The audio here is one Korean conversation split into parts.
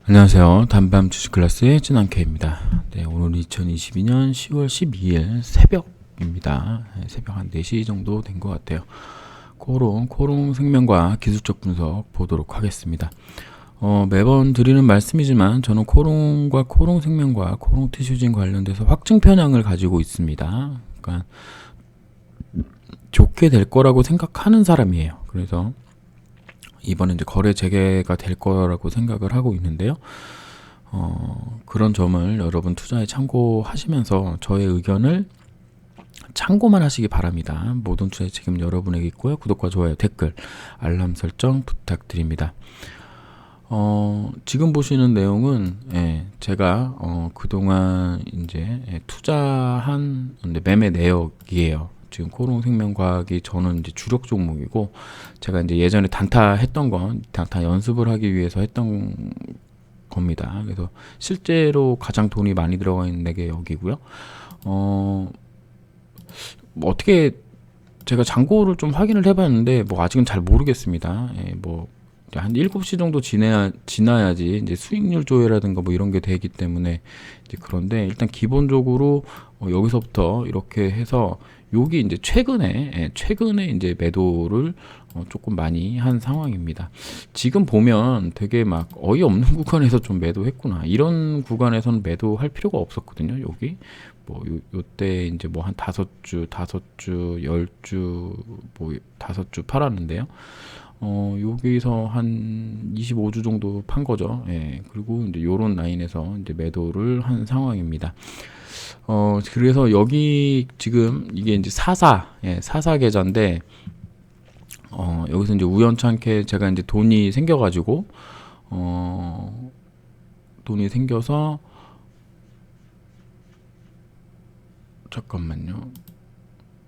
안녕하세요. 단밤 주식 클래스의 진한케입니다. 네, 오늘 2022년 10월 12일 새벽입니다. 새벽 한 4시 정도 된 것 같아요. 코롱 생명과 기술적 분석 보도록 하겠습니다. 매번 드리는 말씀이지만 저는 코롱과 코롱 생명과 코롱 티슈진 관련돼서 확증 편향을 가지고 있습니다. 그러니까 좋게 될 거라고 생각하는 사람이에요. 그래서 이번에 이제 거래 재개가 될 거라고 생각을 하고 있는데요. 그런 점을 여러분 투자에 참고하시면서 저의 의견을 참고만 하시기 바랍니다. 모든 투자의 책임 여러분에게 있고요. 구독과 좋아요, 댓글, 알람 설정 부탁드립니다. 지금 보시는 내용은 제가 그동안 이제 투자한 매매 내역이에요. 지금 코롱생명과학이 저는 이제 주력 종목이고, 제가 이제 예전에 단타 했던 건 단타 연습을 하기 위해서 했던 겁니다. 그래서 실제로 가장 돈이 많이 들어가 있는 게 여기고요. 뭐 어떻게 제가 잔고를 좀 확인을 해봤는데 뭐 아직은 잘 모르겠습니다. 뭐 한 7시 정도 지나야지 이제 수익률 조회라든가 뭐 이런 게 되기 때문에 이제 그런데 일단 기본적으로 여기서부터 이렇게 해서 여기 이제 최근에 이제 매도를 조금 많이 한 상황입니다. 지금 보면 되게 막 어이없는 구간에서 좀 매도했구나. 이런 구간에서는 매도할 필요가 없었거든요. 여기 뭐 요때 이제 뭐 한 5주, 10주 뭐 5주 팔았는데요. 여기서 한 25주 정도 판 거죠. 그리고 이제 요런 라인에서 이제 매도를 한 상황입니다. 그래서 여기 지금 이게 이제 사사 계좌인데, 여기서 이제 우연찮게 제가 이제 돈이 생겨가지고, 돈이 생겨서, 잠깐만요.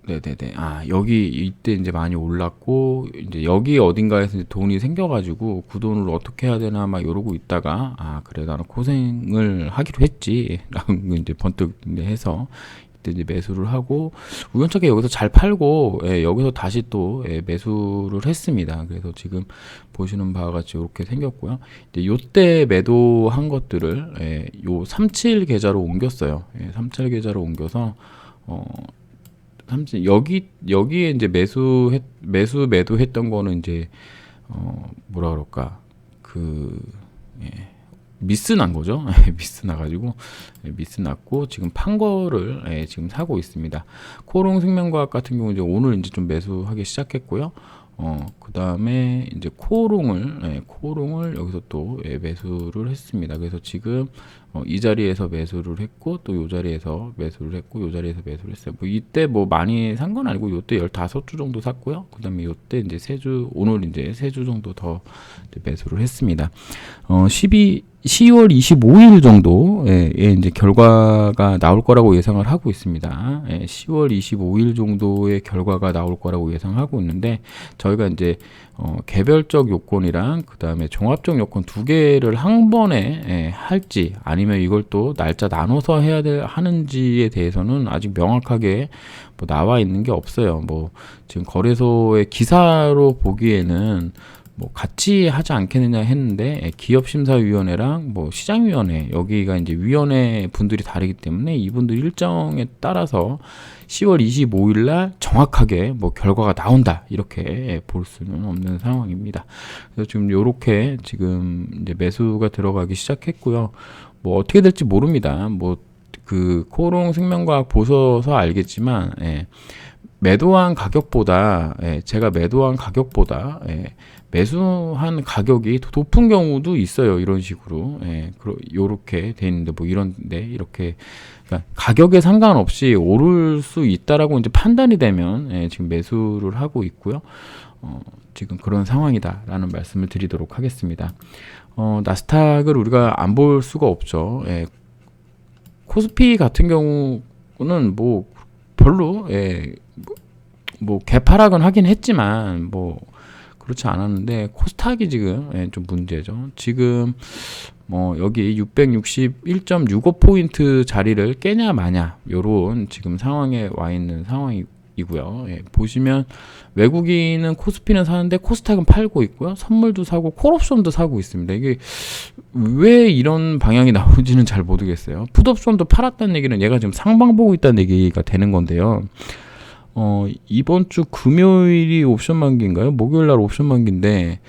네네네. 여기 이때 이제 많이 올랐고, 이제 여기 어딘가에서 이제 돈이 생겨가지고 그 돈을 어떻게 해야 되나 막 이러고 있다가, 그래 나는 고생을 하기로 했지라고 이제 번뜩 해서 이때 이제 매수를 하고, 우연찮게 여기서 잘 팔고, 여기서 다시 또 매수를 했습니다. 그래서 지금 보시는 바와 같이 이렇게 생겼고요. 이제 요때 매도한 것들을 요 37 계좌로 옮겼어요. 37 계좌로 옮겨서 여기에 이제 매도했던 거는 이제 뭐라 그럴까, 미스 난 거죠. 미스 나가지고 미스 났고 지금 판 거를 지금 사고 있습니다. 코롱생명과학 같은 경우 이제 오늘 이제 좀 매수하기 시작했고요. 그 다음에 이제 코롱을 여기서 또 매수를 했습니다. 그래서 지금 이 자리에서 매수를 했고, 또 요 자리에서 매수를 했고, 요 자리에서 매수를 했어요. 뭐 이때 뭐 많이 산 건 아니고, 요때 15주 정도 샀고요. 그 다음에 요때 이제 3주, 오늘 이제 3주 정도 더 매수를 했습니다. 10월 25일 정도에 이제 결과가 나올 거라고 예상을 하고 있습니다. 10월 25일 정도의 결과가 나올 거라고 예상하고 있는데, 저희가 이제 개별적 요건이랑 그 다음에 종합적 요건 두 개를 한 번에 할지, 아니면 이걸 또 날짜 나눠서 하는지에 대해서는 아직 명확하게 뭐 나와 있는 게 없어요. 뭐 지금 거래소의 기사로 보기에는 뭐 같이 하지 않겠느냐 했는데, 기업심사위원회랑 뭐 시장위원회, 여기가 이제 위원회 분들이 다르기 때문에 이분들 일정에 따라서 10월 25일 날 정확하게 뭐 결과가 나온다, 이렇게 볼 수는 없는 상황입니다. 그래서 지금 요렇게 지금 이제 매수가 들어가기 시작했고요. 뭐 어떻게 될지 모릅니다. 뭐 그 코롱 생명과학 보셔서 알겠지만, 매도한 가격보다, 제가 매도한 가격보다 매수한 가격이 더 높은 경우도 있어요. 이런 식으로 요렇게 돼 있는데, 뭐 이런데 이렇게, 그러니까 가격에 상관없이 오를 수 있다라고 이제 판단이 되면 지금 매수를 하고 있고요. 지금 그런 상황이다라는 말씀을 드리도록 하겠습니다. 나스닥을 우리가 안 볼 수가 없죠. 코스피 같은 경우는 뭐 별로 뭐 개파락은 하긴 했지만 뭐 그렇지 않았는데, 코스닥이 지금 좀 문제죠. 지금 뭐 여기 661.65포인트 자리를 깨냐 마냐, 요런 지금 상황에 와 있는 상황이 이고요. 예, 보시면 외국인은 코스피는 사는데 코스닥은 팔고 있고요. 선물도 사고 콜옵션도 사고 있습니다. 이게 왜 이런 방향이 나오는지는 잘 모르겠어요. 풋옵션도 팔았다는 얘기는 얘가 지금 상방 보고 있다는 얘기가 되는 건데요. 이번 주 금요일이 옵션 만기인가요? 목요일 날 옵션 만기인데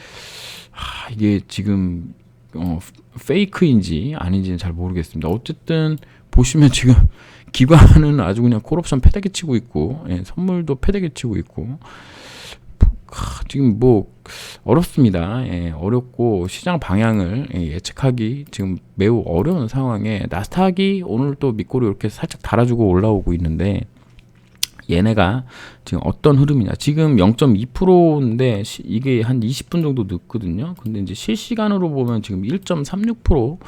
이게 지금 페이크인지 아닌지는 잘 모르겠습니다. 어쨌든 보시면 지금 기관은 아주 그냥 콜옵션 패대기 치고 있고, 예, 선물도 패대기 치고 있고, 지금 뭐 어렵습니다. 예, 어렵고 시장 방향을 예측하기 지금 매우 어려운 상황에 나스닥이 오늘 또 밑꼬리 이렇게 살짝 달아주고 올라오고 있는데, 얘네가 지금 어떤 흐름이냐. 지금 0.2%인데 이게 한 20분 정도 늦거든요. 근데 이제 실시간으로 보면 지금 1.36%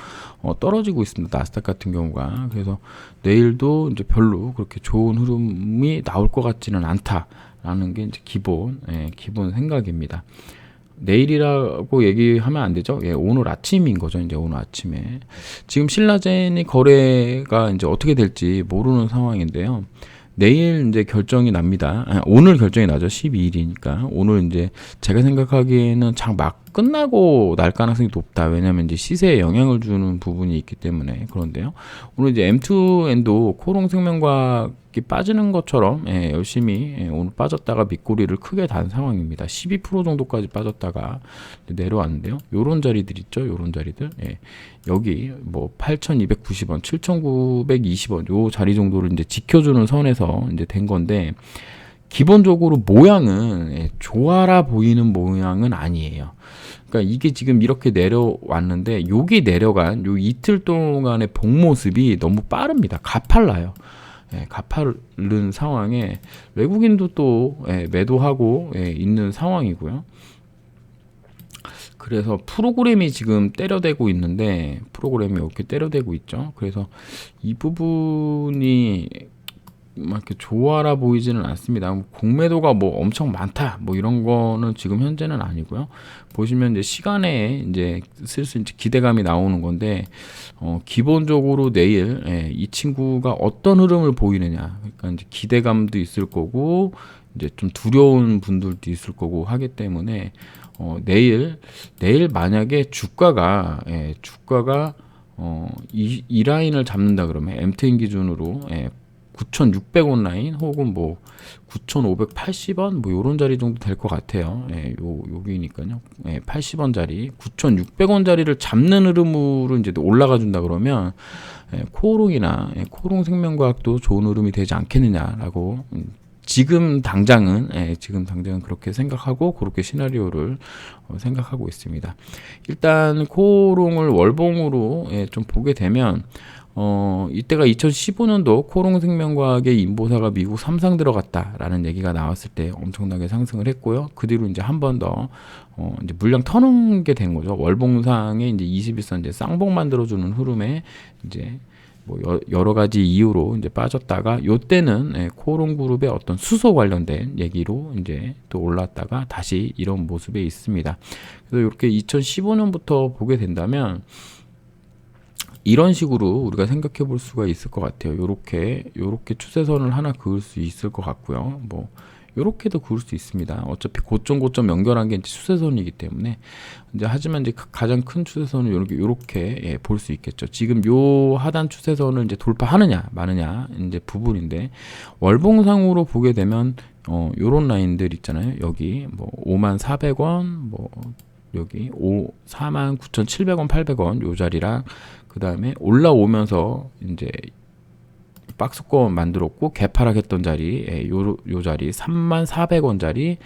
떨어지고 있습니다. 나스닥 같은 경우가. 그래서 내일도 이제 별로 그렇게 좋은 흐름이 나올 것 같지는 않다라는 게 이제 기본 생각입니다. 내일이라고 얘기하면 안 되죠. 예, 오늘 아침인 거죠. 이제 오늘 아침에. 지금 신라젠이 거래가 이제 어떻게 될지 모르는 상황인데요. 내일 이제 결정이 납니다. 오늘 결정이 나죠. 12일이니까. 오늘 이제 제가 생각하기에는 장 막 끝나고 날 가능성이 높다. 왜냐면 이제 시세에 영향을 주는 부분이 있기 때문에 그런데요. 오늘 이제 M2N도 코롱생명과학이 빠지는 것처럼 열심히 오늘 빠졌다가 밑꼬리를 크게 단 상황입니다. 12% 정도까지 빠졌다가 내려왔는데요. 요런 자리들 있죠. 요런 자리들. 여기 뭐 8,290원, 7,920원 요 자리 정도를 이제 지켜주는 선에서 이제 된 건데 기본적으로 모양은 조아라 보이는 모양은 아니에요. 그러니까 이게 지금 이렇게 내려왔는데 여기 내려간 요 이틀 동안의 복 모습이 너무 빠릅니다. 가팔라요. 가파른 상황에 외국인도 또 매도하고 있는 상황이고요. 그래서 프로그램이 지금 때려대고 있는데 프로그램이 이렇게 때려대고 있죠. 그래서 이 부분이 막 이렇게 좋아라 보이지는 않습니다. 공매도가 뭐 엄청 많다, 뭐 이런 거는 지금 현재는 아니고요. 보시면 이제 시간에 이제 슬슬 이제 기대감이 나오는 건데, 기본적으로 내일 이 친구가 어떤 흐름을 보이느냐, 그러니까 이제 기대감도 있을 거고, 이제 좀 두려운 분들도 있을 거고 하기 때문에 내일 만약에 주가가 이 라인을 잡는다 그러면 MTN 기준으로 9,600원 라인 혹은 뭐 9,580원 뭐 요런 자리 정도 될 것 같아요. 여기니까요. 80원 자리, 9,600원 자리를 잡는 흐름으로 이제 올라가 준다 그러면 코오롱이나 코오롱생명과학도 좋은 흐름이 되지 않겠느냐라고 지금 당장은 그렇게 생각하고 그렇게 시나리오를 생각하고 있습니다. 일단 코오롱을 월봉으로 좀 보게 되면 이때가 2015년도 코오롱생명과학의 인보사가 미국 3상 들어갔다라는 얘기가 나왔을 때 엄청나게 상승을 했고요. 그 뒤로 이제 한 번 더 이제 물량 터는 게 된 거죠. 월봉상에 이제 21선 이제 쌍봉 만들어주는 흐름에 이제 뭐 여러 가지 이유로 이제 빠졌다가 요때는 코오롱 그룹의 어떤 수소 관련된 얘기로 이제 또 올랐다가 다시 이런 모습에 있습니다. 그래서 이렇게 2015년부터 보게 된다면 이런 식으로 우리가 생각해 볼 수가 있을 것 같아요. 요렇게 추세선을 하나 그을 수 있을 것 같고요. 뭐 요렇게도 그을 수 있습니다. 어차피 고점 연결한 게 이제 추세선이기 때문에 이제 하지만 이제 가장 큰 추세선을 요렇게 볼 수 있겠죠. 지금 요 하단 추세선을 이제 돌파하느냐 마느냐 이제 부분인데 월봉상으로 보게 되면 요런 라인들 있잖아요. 여기 뭐 54,400원 뭐 여기 49,700원 800원 요 자리랑 그 다음에 올라오면서 이제 박스권 만들었고 개파락했던 자리 요 자리 34,400원 자리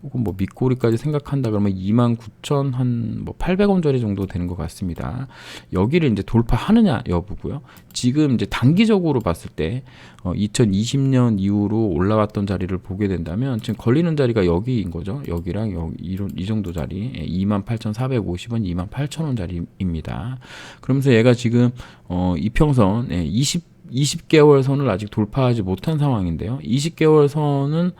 혹은 뭐 밑꼬리까지 생각한다 그러면 29,000 한 뭐 800원 자리 정도 되는 것 같습니다. 여기를 이제 돌파하느냐 여부고요. 지금 이제 단기적으로 봤을 때 2020년 이후로 올라왔던 자리를 보게 된다면 지금 걸리는 자리가 여기인 거죠. 여기랑 여기 이 정도 자리 28,450원, 28,000원 자리입니다. 그러면서 얘가 지금 이평선 20개월 선을 아직 돌파하지 못한 상황인데요. 20개월 선은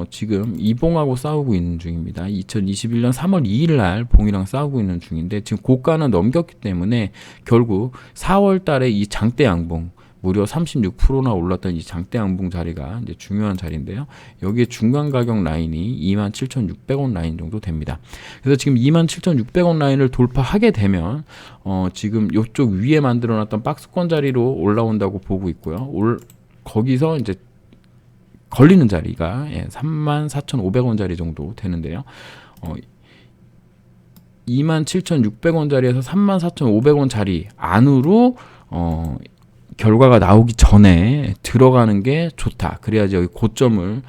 지금 이봉하고 싸우고 있는 중입니다. 2021년 3월 2일 날 봉이랑 싸우고 있는 중인데 지금 고가는 넘겼기 때문에 결국 4월 달에 이 장대 양봉 무려 36%나 올랐던 이 장대 양봉 자리가 이제 중요한 자리인데요. 여기에 중간 가격 라인이 27,600원 라인 정도 됩니다. 그래서 지금 27,600원 라인을 돌파하게 되면 지금 이쪽 위에 만들어놨던 박스권 자리로 올라온다고 보고 있고요. 거기서 이제 걸리는 자리가 34,500원 자리 정도 되는데요. 27,600원 자리에서 34,500원 자리 안으로 결과가 나오기 전에 들어가는 게 좋다. 그래야지 여기 고점을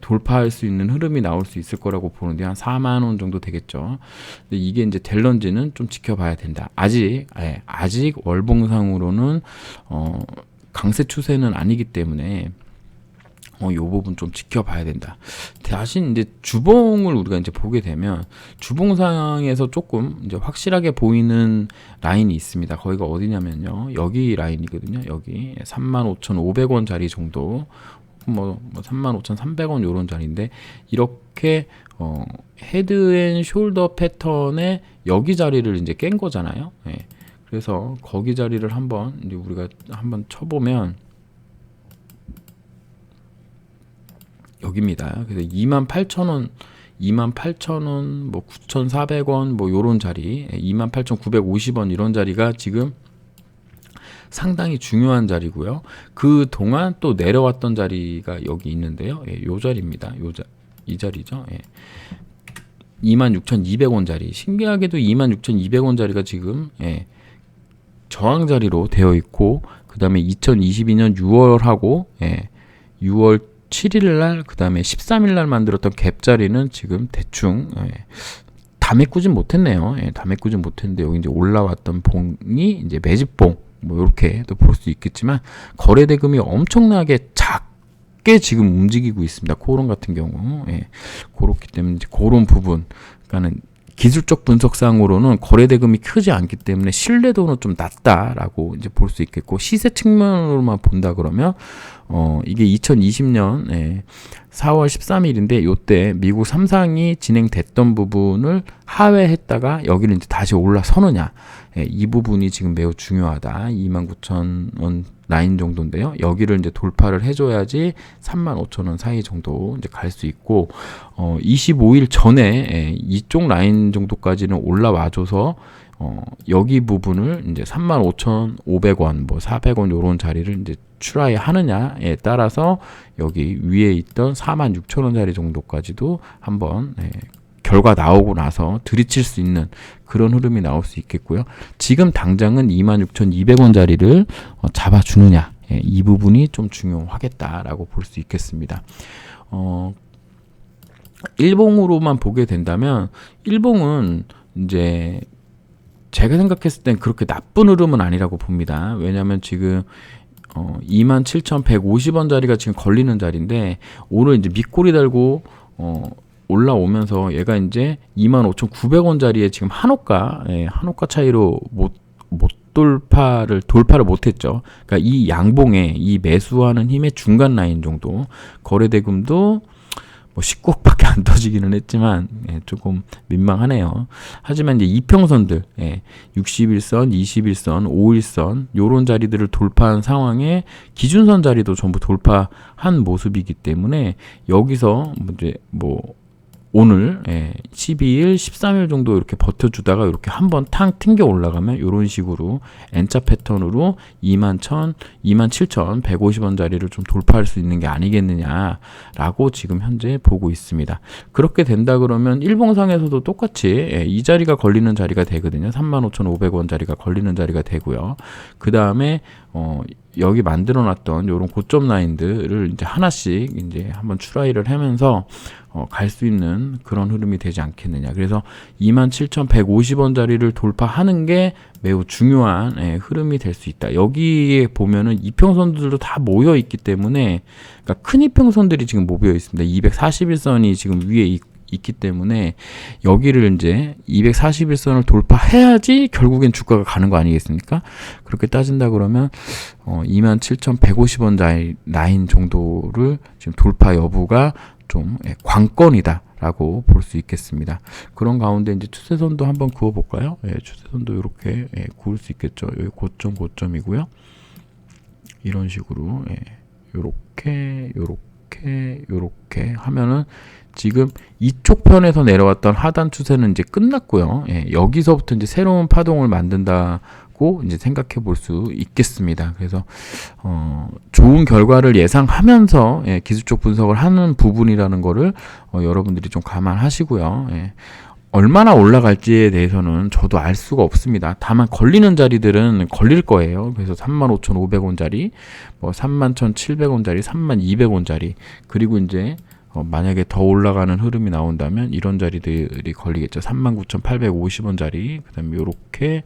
돌파할 수 있는 흐름이 나올 수 있을 거라고 보는데 한 4만 원 정도 되겠죠. 근데 이게 이제 될런지는 좀 지켜봐야 된다. 아직 월봉상으로는 강세 추세는 아니기 때문에 이 부분 좀 지켜봐야 된다. 대신 이제 주봉을 우리가 이제 보게 되면 주봉상에서 조금 이제 확실하게 보이는 라인이 있습니다. 거기가 어디냐면요. 여기 라인이거든요. 여기 35,500원 자리 정도, 뭐 35,300원 요런 자리인데 이렇게 헤드앤숄더 패턴의 여기 자리를 이제 깬 거잖아요. 예. 그래서 거기 자리를 한번 이제 우리가 한번 쳐보면 여기입니다. 그래서 28,000원, 28,000원, 뭐 9,400원, 뭐 요런 자리, 28,950원 이런 자리가 지금 상당히 중요한 자리고요. 그 동안 또 내려왔던 자리가 여기 있는데요. 요 자리입니다. 이 자리죠. 26,200원 자리. 신기하게도 26,200원 자리가 지금 저항 자리로 되어 있고, 그 다음에 2022년 6월하고 6월 7일 날, 그 다음에 13일 날 만들었던 갭 자리는 지금 대충 다 메꾸진 못했네요. 다 메꾸진 못했는데 여기 이제 올라왔던 봉이 이제 매집봉, 뭐 이렇게도 볼 수 있겠지만 거래 대금이 엄청나게 작게 지금 움직이고 있습니다. 코론 같은 경우, 그렇기 때문에 이제 그런 부분, 그러니까는 기술적 분석상으로는 거래 대금이 크지 않기 때문에 신뢰도는 좀 낮다라고 이제 볼 수 있겠고, 시세 측면으로만 본다 그러면 이게 2020년 4월 13일인데 요때 미국 3상이 진행됐던 부분을 하회했다가 여기를 이제 다시 올라서느냐, 이 부분이 지금 매우 중요하다. 29,000원 라인 정도인데요. 여기를 이제 돌파를 해줘야지 35,000원 사이 정도 이제 갈 수 있고, 25일 전에 이쪽 라인 정도까지는 올라와줘서 여기 부분을 이제 35,500원, 뭐 400원 요런 자리를 이제 추라이 하느냐에 따라서 여기 위에 있던 46,000원 자리 정도까지도 한번 결과 나오고 나서 들이칠 수 있는 그런 흐름이 나올 수 있겠고요. 지금 당장은 26,200원 자리를 잡아주느냐, 이 부분이 좀 중요하겠다라고 볼 수 있겠습니다. 일봉으로만 보게 된다면 일봉은 이제 제가 생각했을 땐 그렇게 나쁜 흐름은 아니라고 봅니다. 왜냐하면 지금 27,150원 자리가 지금 걸리는 자리인데 오늘 이제 밑꼬리 달고 올라오면서 얘가 이제 25,900원 자리에 지금 한호가 차이로 돌파를 못했죠. 그러니까 이 양봉에 이 매수하는 힘의 중간 라인 정도, 거래 대금도 뭐 19억밖에 안 터지기는 했지만 조금 민망하네요. 하지만 이제 이평선들 61선, 21선, 5일선 요런 자리들을 돌파한 상황에 기준선 자리도 전부 돌파한 모습이기 때문에 여기서 이제 뭐 오늘 12일, 13일 정도 이렇게 버텨주다가 이렇게 한번 탕 튕겨 올라가면 이런 식으로 N자 패턴으로 27,150원 자리를 좀 돌파할 수 있는 게 아니겠느냐라고 지금 현재 보고 있습니다. 그렇게 된다 그러면 일봉상에서도 똑같이 이 자리가 걸리는 자리가 되거든요. 35,500원 자리가 걸리는 자리가 되고요. 그 다음에 여기 만들어놨던 이런 고점 라인들을 이제 하나씩 이제 한번 추라이를 하면서 갈 수 있는 그런 흐름이 되지 않겠느냐. 그래서 27,150원 자리를 돌파하는 게 매우 중요한 흐름이 될 수 있다. 여기에 보면은 이평선들도 다 모여 있기 때문에, 그러니까 큰 이평선들이 지금 모여 있습니다. 241선이 지금 위에 있기 때문에 여기를 이제 241선을 돌파해야지 결국엔 주가가 가는 거 아니겠습니까? 그렇게 따진다 그러면 27,150원 라인 정도를 지금 돌파 여부가 좀 관건이다 라고 볼 수 있겠습니다. 그런 가운데 이제 추세선도 한번 그어 볼까요? 추세선도 이렇게 그을 수 있겠죠. 여기 고점이고요. 이런 식으로 요렇게 하면은 지금 이쪽 편에서 내려왔던 하단 추세는 이제 끝났고요. 여기서부터 이제 새로운 파동을 만든다고 이제 생각해 볼 수 있겠습니다. 그래서 좋은 결과를 예상하면서 기술적 분석을 하는 부분이라는 거를 여러분들이 좀 감안하시고요. 얼마나 올라갈지에 대해서는 저도 알 수가 없습니다. 다만 걸리는 자리들은 걸릴 거예요. 그래서 35,500원짜리, 뭐 31,700원짜리, 32,000원짜리, 그리고 이제 만약에 더 올라가는 흐름이 나온다면 이런 자리들이 걸리겠죠. 39,850원짜리, 그다음에 요렇게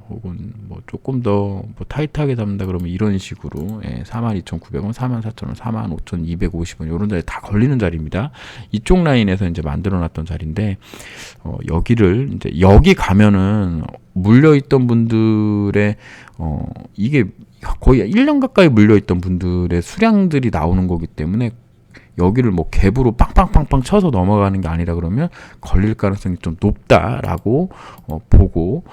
혹은 뭐 조금 더 뭐 타이트하게 잡는다 그러면 이런 식으로 42,900원, 44,000원, 45,250원 이런 자리 다 걸리는 자리입니다. 이쪽 라인에서 이제 만들어놨던 자리인데 여기를 이제 여기 가면은 물려있던 분들의 이게 거의 1년 가까이 물려있던 분들의 수량들이 나오는 거기 때문에 여기를 뭐 갭으로 빵빵빵빵 쳐서 넘어가는 게 아니라 그러면 걸릴 가능성이 좀 높다라고 보고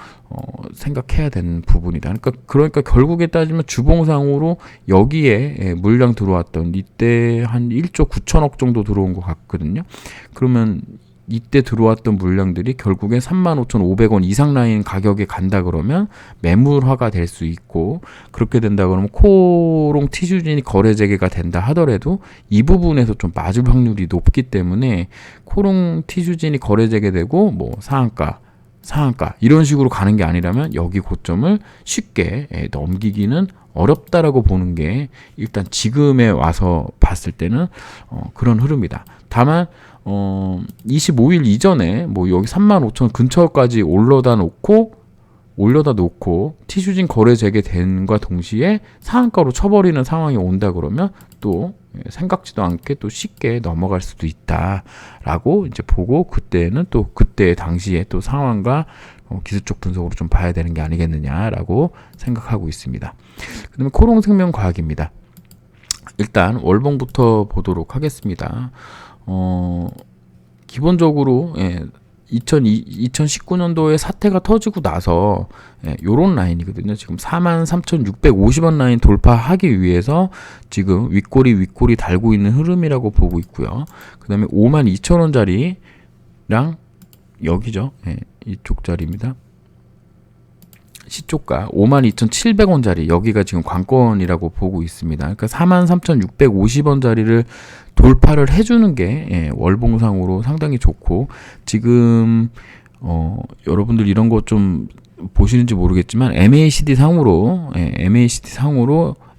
생각해야 되는 부분이다. 그러니까 결국에 따지면 주봉상으로 여기에 물량 들어왔던 이때 한 1조 9천억 정도 들어온 것 같거든요. 그러면 이때 들어왔던 물량들이 결국에 35,500원 이상 라인 가격에 간다 그러면 매물화가 될 수 있고, 그렇게 된다 그러면 코롱 티슈진이 거래 재개가 된다 하더라도 이 부분에서 좀 맞을 확률이 높기 때문에 코롱 티슈진이 거래 재개되고 뭐 상한가 이런 식으로 가는 게 아니라면 여기 고점을 쉽게 넘기기는 어렵다라고 보는 게 일단 지금에 와서 봤을 때는 그런 흐름이다. 다만 25일 이전에 뭐 여기 35,000 근처까지 올려다 놓고 티슈진 거래 재개된과 동시에 상한가로 쳐버리는 상황이 온다 그러면 또 생각지도 않게 또 쉽게 넘어갈 수도 있다라고 이제 보고, 그때는 또 그때 당시에 또 상황과 기술적 분석으로 좀 봐야 되는 게 아니겠느냐라고 생각하고 있습니다. 그다음에 코롱생명과학입니다. 일단 월봉부터 보도록 하겠습니다. 기본적으로 2019년도에 사태가 터지고 나서 요런 라인이거든요. 지금 43,650원 라인 돌파하기 위해서 지금 윗꼬리 달고 있는 흐름이라고 보고 있고요. 그 다음에 52,000원짜리랑 여기죠. 이쪽 자리입니다. 시초가 52,700원짜리 여기가 지금 관건이라고 보고 있습니다. 그러니까 43,650원짜리를 돌파를 해주는 게 월봉상으로 상당히 좋고, 지금 여러분들 이런 거 좀 보시는지 모르겠지만 MACD 상으로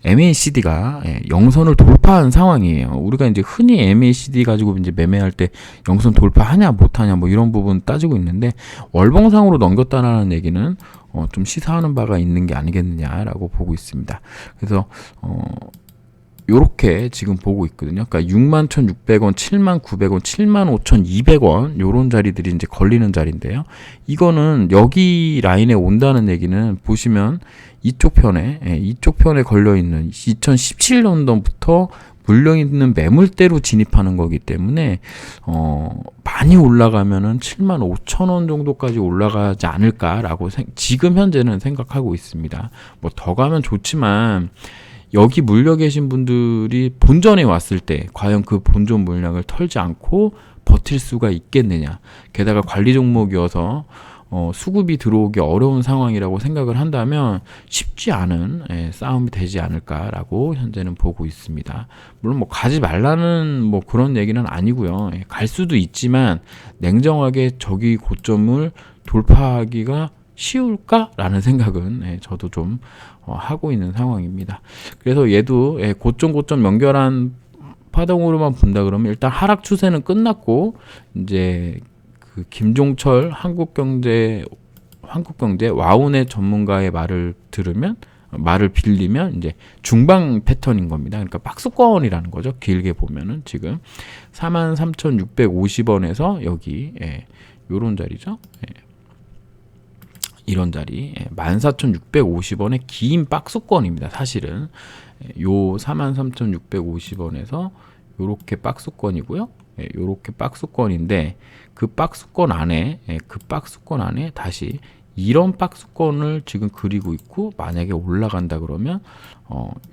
MACD가 영선을 돌파한 상황이에요. 우리가 이제 흔히 MACD 가지고 이제 매매할 때 영선 돌파하냐 못하냐 뭐 이런 부분 따지고 있는데, 월봉상으로 넘겼다라는 얘기는 좀 시사하는 바가 있는 게 아니겠느냐라고 보고 있습니다. 그래서 요렇게 지금 보고 있거든요. 그러니까 61,600원, 79,000원, 75,200원 요런 자리들이 이제 걸리는 자리인데요. 이거는 여기 라인에 온다는 얘기는 보시면 이쪽 편에 걸려 있는 2017년도부터 물려있는 매물대로 진입하는 거기 때문에 많이 올라가면은 75,000원 정도까지 올라가지 않을까라고 지금 현재는 생각하고 있습니다. 뭐 더 가면 좋지만 여기 물려 계신 분들이 본전에 왔을 때 과연 그 본전 물량을 털지 않고 버틸 수가 있겠느냐. 게다가 관리 종목이어서 수급이 들어오기 어려운 상황이라고 생각을 한다면 쉽지 않은 싸움이 되지 않을까라고 현재는 보고 있습니다. 물론 뭐 가지 말라는 뭐 그런 얘기는 아니고요. 갈 수도 있지만 냉정하게 저기 고점을 돌파하기가 쉬울까라는 생각은 저도 좀 하고 있는 상황입니다. 그래서 얘도 고점 연결한 파동으로만 본다 그러면 일단 하락 추세는 끝났고, 이제 그 김종철 한국경제 와운의 전문가의 말을 빌리면 이제 중방 패턴인 겁니다. 그러니까 박스권이라는 거죠. 길게 보면은 지금 43,650원에서 여기 요런 자리죠. 이런 자리 14,650원의 긴 박스권입니다. 사실은 요 43,650원에서 요렇게 박스권이고요. 요렇게 박스권인데 그 박스권 안에 다시 이런 박스권을 지금 그리고 있고 만약에 올라간다 그러면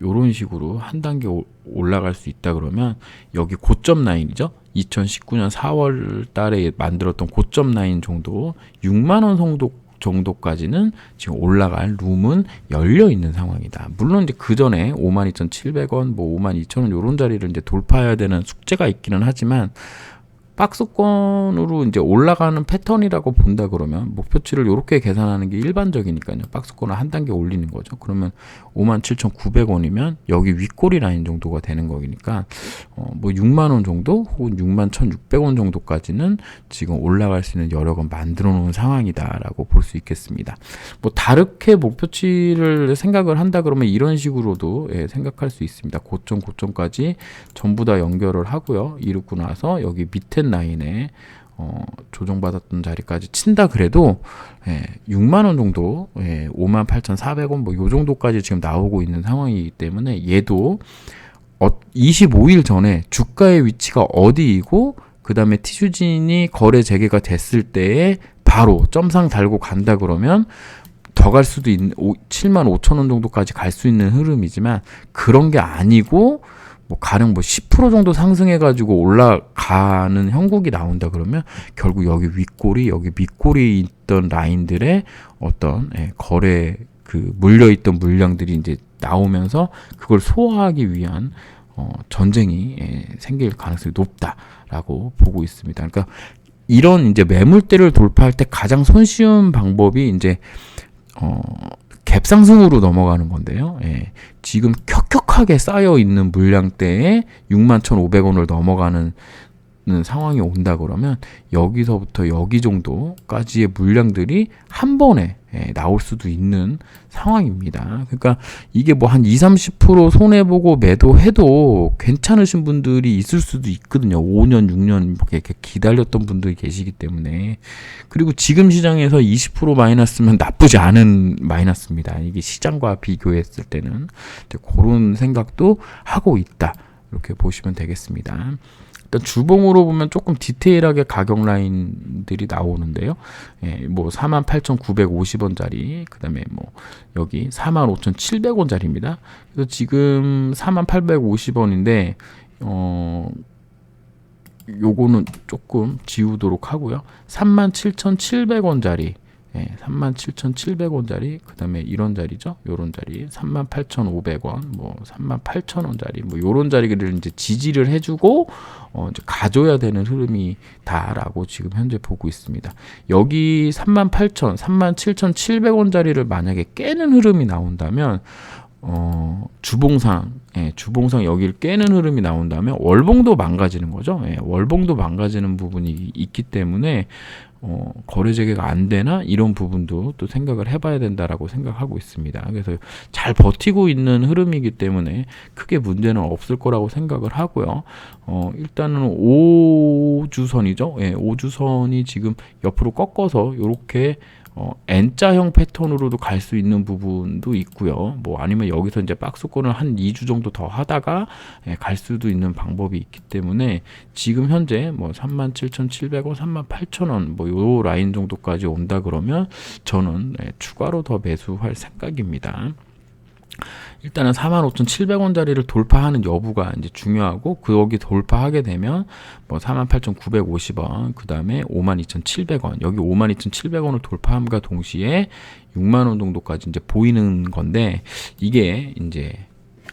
요런 식으로 한 단계 올라갈 수 있다 그러면 여기 고점 라인이죠. 2019년 4월 달에 만들었던 고점 라인 정도 6만 원 정도까지는 지금 올라갈 룸은 열려 있는 상황이다. 물론 이제 그 전에 52,700원, 뭐 52,000원 요런 자리를 이제 돌파해야 되는 숙제가 있기는 하지만 박스권으로 이제 올라가는 패턴이라고 본다 그러면 목표치를 이렇게 계산하는 게 일반적이니까요. 박스권을 한 단계 올리는 거죠. 그러면 57,900원이면 여기 윗꼬리 라인 정도가 되는 거니까 뭐 6만 원 정도 혹은 61,600원 정도까지는 지금 올라갈 수 있는 여력은 만들어 놓은 상황이다라고 볼 수 있겠습니다. 뭐 다르게 목표치를 생각을 한다 그러면 이런 식으로도 생각할 수 있습니다. 고점까지 전부 다 연결을 하고요. 이루고 나서 여기 밑에 라인에 조정받았던 자리까지 친다 그래도 6만 원 정도, 58,400원 뭐 요 정도까지 지금 나오고 있는 상황이기 때문에 얘도 25일 전에 주가의 위치가 어디이고 그 다음에 티슈진이 거래 재개가 됐을 때에 바로 점상 달고 간다 그러면 더 갈 수도 있는 7만 5천 원 정도까지 갈 수 있는 흐름이지만 그런 게 아니고 뭐 가령 뭐 10% 정도 상승해가지고 올라가는 형국이 나온다 그러면 결국 여기 윗꼬리 여기 밑꼬리 있던 라인들의 어떤 거래 그 물려있던 물량들이 이제 나오면서 그걸 소화하기 위한 전쟁이 생길 가능성이 높다라고 보고 있습니다. 그러니까 이런 이제 매물대를 돌파할 때 가장 손쉬운 방법이 이제 갭상승으로 넘어가는 건데요. 지금 켜켜하게 쌓여 있는 물량대에 61,500원을 넘어가는 상황이 온다 그러면 여기서부터 여기 정도까지의 물량들이 한 번에 나올 수도 있는 상황입니다. 그러니까 이게 뭐 한 20-30% 손해보고 매도해도 괜찮으신 분들이 있을 수도 있거든요. 5년, 6년 이렇게 기다렸던 분들이 계시기 때문에. 그리고 지금 시장에서 20% 마이너스면 나쁘지 않은 마이너스입니다. 이게 시장과 비교했을 때는 그런 생각도 하고 있다. 이렇게 보시면 되겠습니다. 일단 주봉으로 보면 조금 디테일하게 가격 라인들이 나오는데요. 뭐 48,950원짜리, 그 다음에 뭐 여기 45,700원짜리입니다. 그래서 지금 48,850원인데, 요거는 조금 지우도록 하고요. 37,700원짜리, 37,700원짜리, 그 다음에 이런 자리죠. 요런 자리, 38,500원, 뭐 38,000원짜리, 뭐 요런 자리를 이제 지지를 해주고, 이제 가져야 되는 흐름이다라고 지금 현재 보고 있습니다. 여기 38,000, 37,700원짜리를 만약에 깨는 흐름이 나온다면, 주봉상 여기를 깨는 흐름이 나온다면 월봉도 망가지는 거죠. 월봉도 망가지는 부분이 있기 때문에 거래 재개가 안 되나 이런 부분도 또 생각을 해봐야 된다라고 생각하고 있습니다. 그래서 잘 버티고 있는 흐름이기 때문에 크게 문제는 없을 거라고 생각을 하고요. 일단은 5주선이죠. 5주선이 지금 옆으로 꺾어서 이렇게 N자형 패턴으로도 갈 수 있는 부분도 있고요. 뭐 아니면 여기서 이제 박스권을 한 2주 정도 더 하다가 갈 수도 있는 방법이 있기 때문에 지금 현재 뭐 37,700원, 38,000원 뭐 요 라인 정도까지 온다 그러면 저는 추가로 더 매수할 생각입니다. 일단은 45,700원짜리를 돌파하는 여부가 이제 중요하고 거기 돌파하게 되면 뭐 48,950원, 그 다음에 52,700원, 여기 52,700원을 돌파함과 동시에 6만 원 정도까지 이제 보이는 건데 이게 이제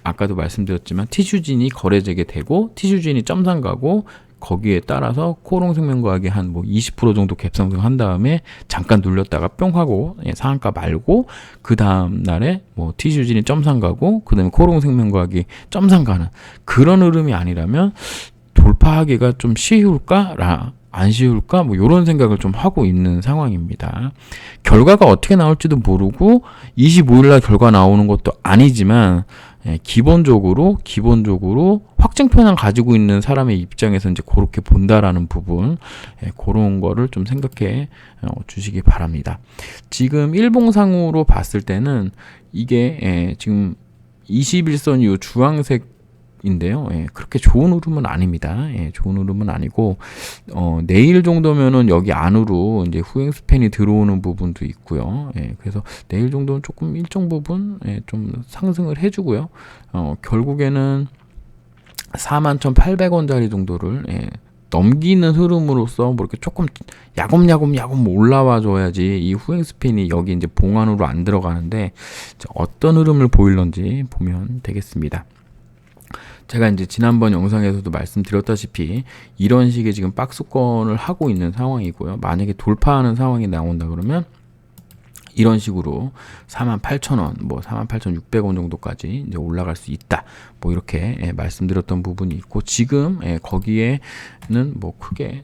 아까도 말씀드렸지만 티슈진이 거래 재개되고 티슈진이 점상 가고 거기에 따라서 코롱생명과학이 한 뭐 20% 정도 갭상승 한 다음에 잠깐 눌렸다가 뿅 하고 상한가 말고 그 다음 날에 뭐 티슈진이 점상 가고 그 다음에 코롱생명과학이 점상 가는 그런 흐름이 아니라면 돌파하기가 좀 쉬울까? 안 쉬울까? 뭐 이런 생각을 좀 하고 있는 상황입니다. 결과가 어떻게 나올지도 모르고 25일날 결과 나오는 것도 아니지만 기본적으로 확증편을 가지고 있는 사람의 입장에서 이제 그렇게 본다라는 부분, 그런 거를 좀 생각해 주시기 바랍니다. 지금 일봉상으로 봤을 때는 이게 지금 21선 이 주황색 인데요. 예, 그렇게 좋은 흐름은 아닙니다. 예, 좋은 흐름은 아니고 내일 정도면은 여기 안으로 이제 후행 스팬이 들어오는 부분도 있고요. 예, 그래서 내일 정도는 조금 일정 부분 좀 상승을 해주고요. 결국에는 41,800원짜리 정도를 넘기는 흐름으로써 뭐 이렇게 조금 야금야금 올라와 줘야지 이 후행 스핀이 여기 이제 봉안으로 안 들어가는데 어떤 흐름을 보일런지 보면 되겠습니다. 제가 이제 지난번 영상에서도 말씀드렸다시피 이런 식의 지금 박스권을 하고 있는 상황이고요. 만약에 돌파하는 상황이 나온다 그러면 이런 식으로 48,000원, 뭐 48,600원 정도까지 이제 올라갈 수 있다. 뭐 이렇게 말씀드렸던 부분이 있고 지금 거기에는 뭐 크게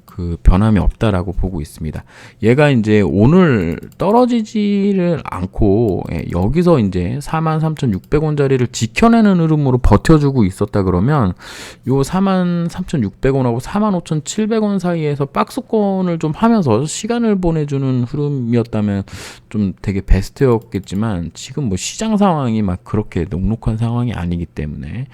그 변함이 없다라고 보고 있습니다. 얘가 이제 오늘 떨어지지를 않고 여기서 이제 43,600원짜리를 지켜내는 흐름으로 버텨주고 있었다 그러면 요 43,600원하고 45,700원 사이에서 박스권을 좀 하면서 시간을 보내주는 흐름이었다면 좀 되게 베스트였겠지만 지금 뭐 시장 상황이 막 그렇게 녹록한 상황이 아니기 때문에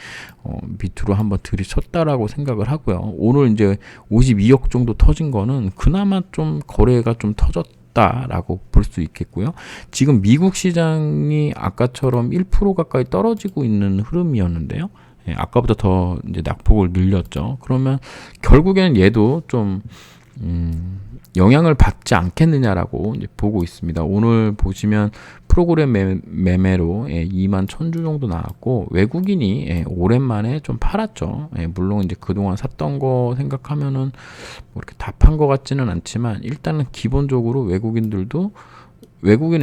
밑으로 한번 들이쳤다라고 생각을 하고요. 오늘 이제 52억 정도 터진 거는 그나마 좀 거래가 좀 터졌다라고 볼 수 있겠고요. 지금 미국 시장이 아까처럼 1% 가까이 떨어지고 있는 흐름이었는데요. 아까보다 더 이제 낙폭을 늘렸죠. 그러면 결국에는 얘도 좀 영향을 받지 않겠느냐라고 이제 보고 있습니다. 오늘 보시면 프로그램 매매로 2만 1000주 정도 나왔고 외국인이 오랜만에 좀 팔았죠. 물론 이제 그동안 샀던 거 생각하면은 뭐 이렇게 다 판 것 같지는 않지만 일단은 기본적으로 외국인은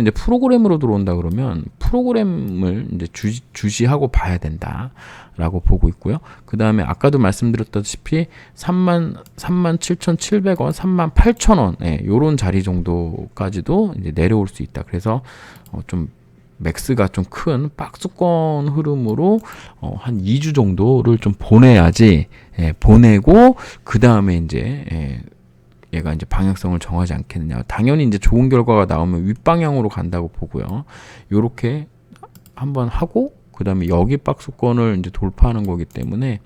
이제 프로그램으로 들어온다 그러면 프로그램을 이제 주시하고 봐야 된다라고 보고 있고요. 그 다음에 아까도 말씀드렸다시피 37,700원, 38,000원, 요런 자리 정도까지도 이제 내려올 수 있다. 그래서 좀 맥스가 좀 큰 박스권 흐름으로 한 2주 정도를 좀 보내야지, 보내고 그 다음에 이제 얘가 이제 방향성을 정하지 않겠느냐. 당연히 이제 좋은 결과가 나오면 윗방향으로 간다고 보고요. 요렇게 한번 하고 그 다음에 여기 박스권을 이제 돌파하는 거기 때문에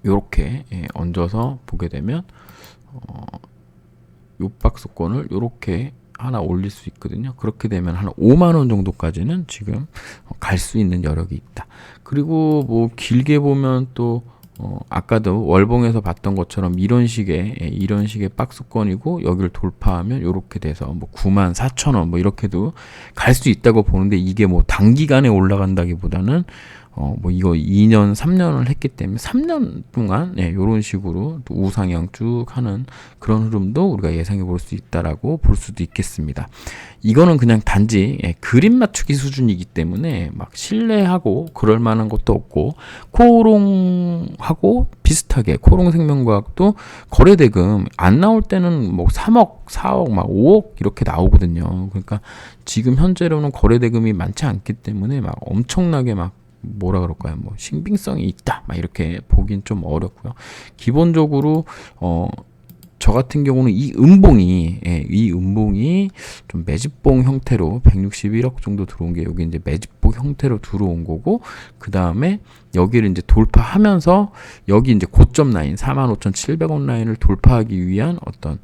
요렇게 얹어서 보게 되면 요 박스권을 요렇게 하나 올릴 수 있거든요. 그렇게 되면 한 5만원 정도까지는 지금 갈 수 있는 여력이 있다. 그리고 뭐 길게 보면 또 아까도 월봉에서 봤던 것처럼 이런 식의 박스권이고 여기를 돌파하면 이렇게 돼서 뭐 94,000원 뭐 이렇게도 갈 수 있다고 보는데 이게 뭐 단기간에 올라간다기보다는 뭐 이거 2년 3년을 했기 때문에 3년 동안 이런 식으로 또 우상향 쭉 하는 그런 흐름도 우리가 예상해 볼 수 있다라고 볼 수도 있겠습니다. 이거는 그냥 단지 그림 맞추기 수준이기 때문에 막 신뢰하고 그럴 만한 것도 없고 코오롱하고 비슷하게 코오롱생명과학도 거래대금 안 나올 때는 뭐 3억, 4억, 막 5억 이렇게 나오거든요. 그러니까 지금 현재로는 거래대금이 많지 않기 때문에 막 엄청나게 막 뭐라 그럴까요? 뭐 신빙성이 있다. 막 이렇게 보긴 좀 어렵고요. 기본적으로 저 같은 경우는 이 음봉이 좀 매집봉 형태로 161억 정도 들어온 게 여기 이제 매집봉 형태로 들어온 거고 그 다음에 여기를 이제 돌파하면서 여기 이제 고점 라인 45,700원 라인을 돌파하기 위한 어떤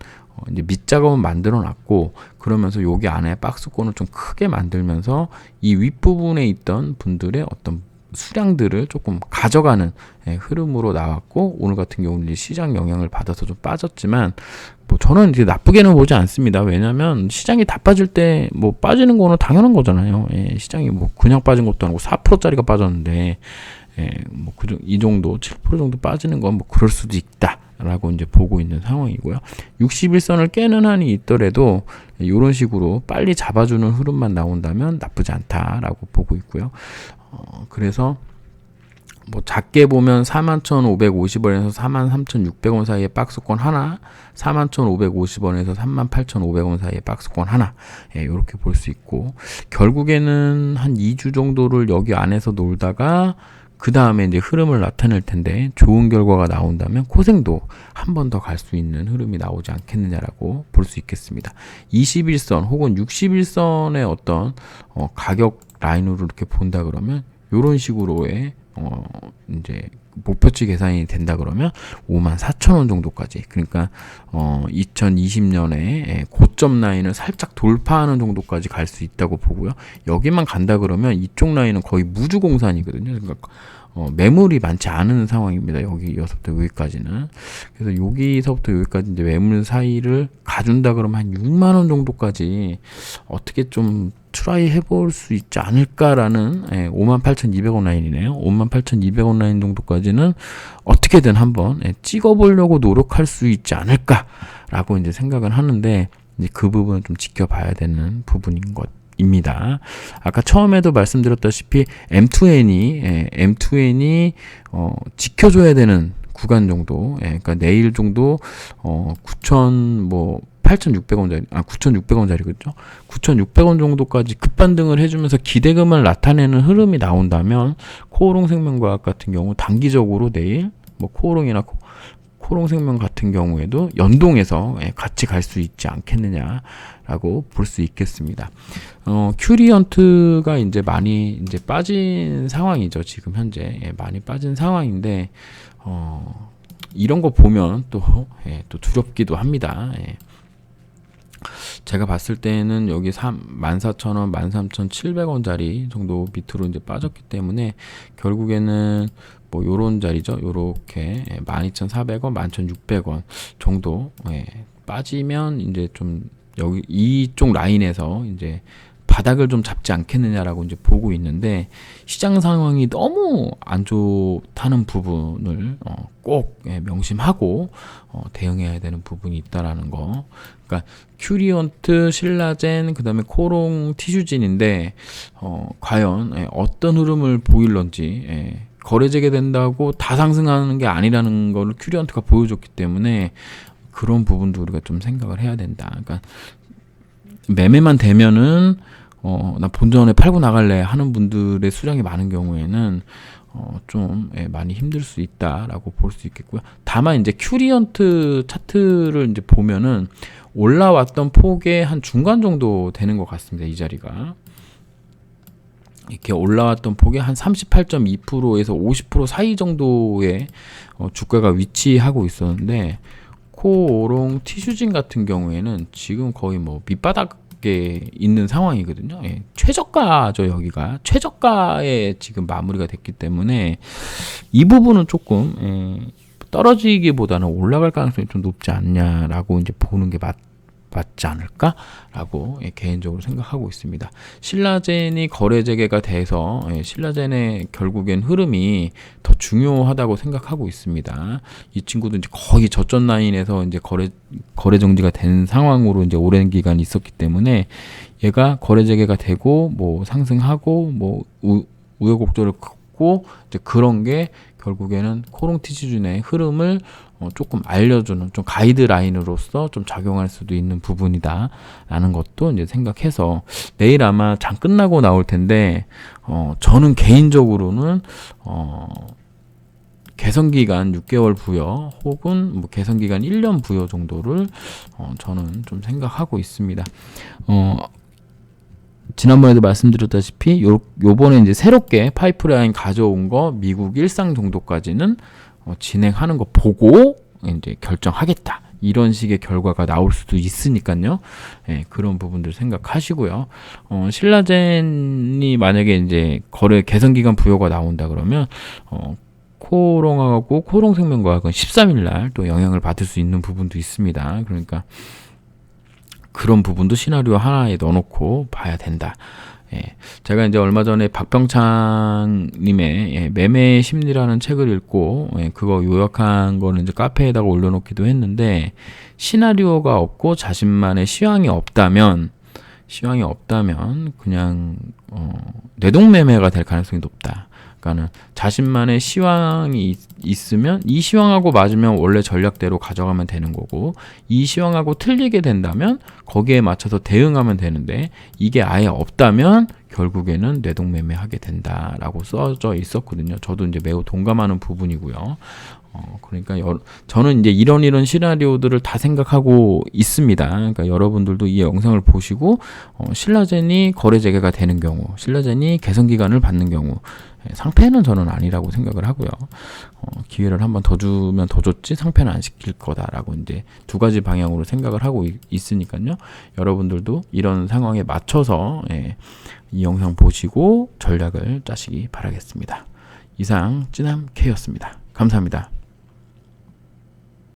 이제 밑작업은 만들어 놨고 그러면서 여기 안에 박스권을 좀 크게 만들면서 이 윗부분에 있던 분들의 어떤 수량들을 조금 가져가는 흐름으로 나왔고 오늘 같은 경우는 이제 시장 영향을 받아서 좀 빠졌지만 뭐 저는 이제 나쁘게는 보지 않습니다. 왜냐하면 시장이 다 빠질 때 뭐 빠지는 거는 당연한 거잖아요. 시장이 뭐 그냥 빠진 것도 아니고 4%짜리가 빠졌는데 뭐 이 정도 7% 정도 빠지는 건 뭐 그럴 수도 있다. 라고 이제 보고 있는 상황이고요. 61선을 깨는 한이 있더라도 이런 식으로 빨리 잡아주는 흐름만 나온다면 나쁘지 않다라고 보고 있고요. 그래서 뭐 작게 보면 41,550원에서 43,600원 사이의 박스권 하나, 41,550원에서 38,500원 사이의 박스권 하나, 이렇게 볼 수 있고 결국에는 한 2주 정도를 여기 안에서 놀다가 그 다음에 이제 흐름을 나타낼 텐데 좋은 결과가 나온다면 코생도 한 번 더 갈 수 있는 흐름이 나오지 않겠느냐라고 볼 수 있겠습니다. 21선 혹은 61선의 어떤 가격 라인으로 이렇게 본다 그러면 이런 식으로의 이제 목표치 계산이 된다 그러면 54,000원 정도까지, 그러니까 2020년에 고점 라인을 살짝 돌파하는 정도까지 갈 수 있다고 보고요. 여기만 간다 그러면 이쪽 라인은 거의 무주공산이거든요. 그러니까 매물이 많지 않은 상황입니다. 여기서부터 여기까지는. 그래서 여기서부터 여기까지 이제 매물 사이를 가준다 그러면 한 6만 원 정도까지 어떻게 좀 트라이 해볼 수 있지 않을까라는 58,200원 라인이네요. 58,200원 라인 정도까지는 어떻게든 한번 찍어보려고 노력할 수 있지 않을까라고 이제 생각은 하는데, 이제 그 부분은 좀 지켜봐야 되는 부분인 것. 입니다. 아까 처음에도 말씀드렸다시피 M2N이 지켜줘야 되는 구간 정도, 그러니까 내일 정도 8,600원짜리, 9,600원짜리겠죠. 9,600원 정도까지 급반등을 해주면서 기대금을 나타내는 흐름이 나온다면 코오롱생명과학 같은 경우 단기적으로 내일 코오롱이나 코오롱생명 같은 경우에도 연동해서 같이 갈 수 있지 않겠느냐라고 볼 수 있겠습니다. 큐리언트가 이제 많이 빠진 상황이죠. 지금 현재 많이 빠진 상황인데 이런 거 보면 또 두렵기도 합니다. 제가 봤을 때는 여기 14,000원, 13,700원짜리 정도 밑으로 이제 빠졌기 때문에 결국에는 요런 자리죠. 요렇게 12,400원, 11,600원 정도 빠지면 이제 좀 여기 이쪽 라인에서 이제 바닥을 좀 잡지 않겠느냐라고 이제 보고 있는데, 시장 상황이 너무 안 좋다는 부분을 꼭 명심하고 대응해야 되는 부분이 있다라는 거. 그러니까 큐리온트, 신라젠, 그다음에 코오롱 티슈진인데 과연 어떤 흐름을 보일런지, 거래 재개된다고 다 상승하는 게 아니라는 거를 큐리언트가 보여줬기 때문에 그런 부분도 우리가 좀 생각을 해야 된다. 그러니까 매매만 되면은 나 본전에 팔고 나갈래 하는 분들의 수량이 많은 경우에는 좀 많이 힘들 수 있다라고 볼 수 있겠고요. 다만 이제 큐리언트 차트를 이제 보면은 올라왔던 폭의 한 중간 정도 되는 것 같습니다. 이 자리가. 이렇게 올라왔던 폭이 한 38.2%에서 50% 사이 정도의 주가가 위치하고 있었는데, 코오롱 티슈진 같은 경우에는 지금 거의 밑바닥에 있는 상황이거든요. 최저가죠. 여기가 최저가에 지금 마무리가 됐기 때문에 이 부분은 조금 떨어지기보다는 올라갈 가능성이 좀 높지 않냐라고 이제 보는 게 맞지 않을까라고 개인적으로 생각하고 있습니다. 신라젠이 거래 재개가 돼서 신라젠의 결국엔 흐름이 더 중요하다고 생각하고 있습니다. 이 친구도 이제 거의 저점 라인에서 이제 거래 정지가 된 상황으로 이제 오랜 기간 있었기 때문에 얘가 거래 재개가 되고 상승하고 우여곡절을 겪고 이제 그런 게 결국에는 코오롱 티슈진의 흐름을 조금 알려주는, 좀 가이드라인으로서 좀 작용할 수도 있는 부분이다 라는 것도 이제 생각해서 내일 아마 장 끝나고 나올 텐데 저는 개인적으로는 개선기간 6개월 부여 혹은 개선기간 1년 부여 정도를 저는 좀 생각하고 있습니다. 지난번에도 말씀드렸다시피 요번에 이제 새롭게 파이프라인 가져온 거 미국 일상 정도까지는 진행하는 거 보고 이제 결정하겠다, 이런 식의 결과가 나올 수도 있으니까요. 그런 부분들 생각하시고요. 신라젠이 만약에 이제 거래 개선 기간 부여가 나온다 그러면 코오롱하고 코오롱생명과학은 13일 날 또 영향을 받을 수 있는 부분도 있습니다. 그러니까 그런 부분도 시나리오 하나에 넣어놓고 봐야 된다. 제가 이제 얼마 전에 박병창님의 매매 심리라는 책을 읽고 그거 요약한 거는 이제 카페에다가 올려놓기도 했는데, 시나리오가 없고 자신만의 시황이 없다면 그냥 뇌동매매가 될 가능성이 높다. 그러니까는 자신만의 시황이 있으면 이 시황하고 맞으면 원래 전략대로 가져가면 되는 거고, 이 시황하고 틀리게 된다면 거기에 맞춰서 대응하면 되는데, 이게 아예 없다면 결국에는 뇌동매매하게 된다라고 써져 있었거든요. 저도 이제 매우 동감하는 부분이고요. 그러니까 저는 이제 이런 시나리오들을 다 생각하고 있습니다. 그러니까 여러분들도 이 영상을 보시고 신라젠이 거래 재개가 되는 경우, 신라젠이 개선 기간을 받는 경우 상패는 저는 아니라고 생각을 하고요. 기회를 한번 더 주면 더 좋지 상패는 안 시킬 거다라고 이제 두 가지 방향으로 생각을 하고 있으니까요. 여러분들도 이런 상황에 맞춰서 이 영상 보시고 전략을 짜시기 바라겠습니다. 이상 찌남K였습니다. 감사합니다.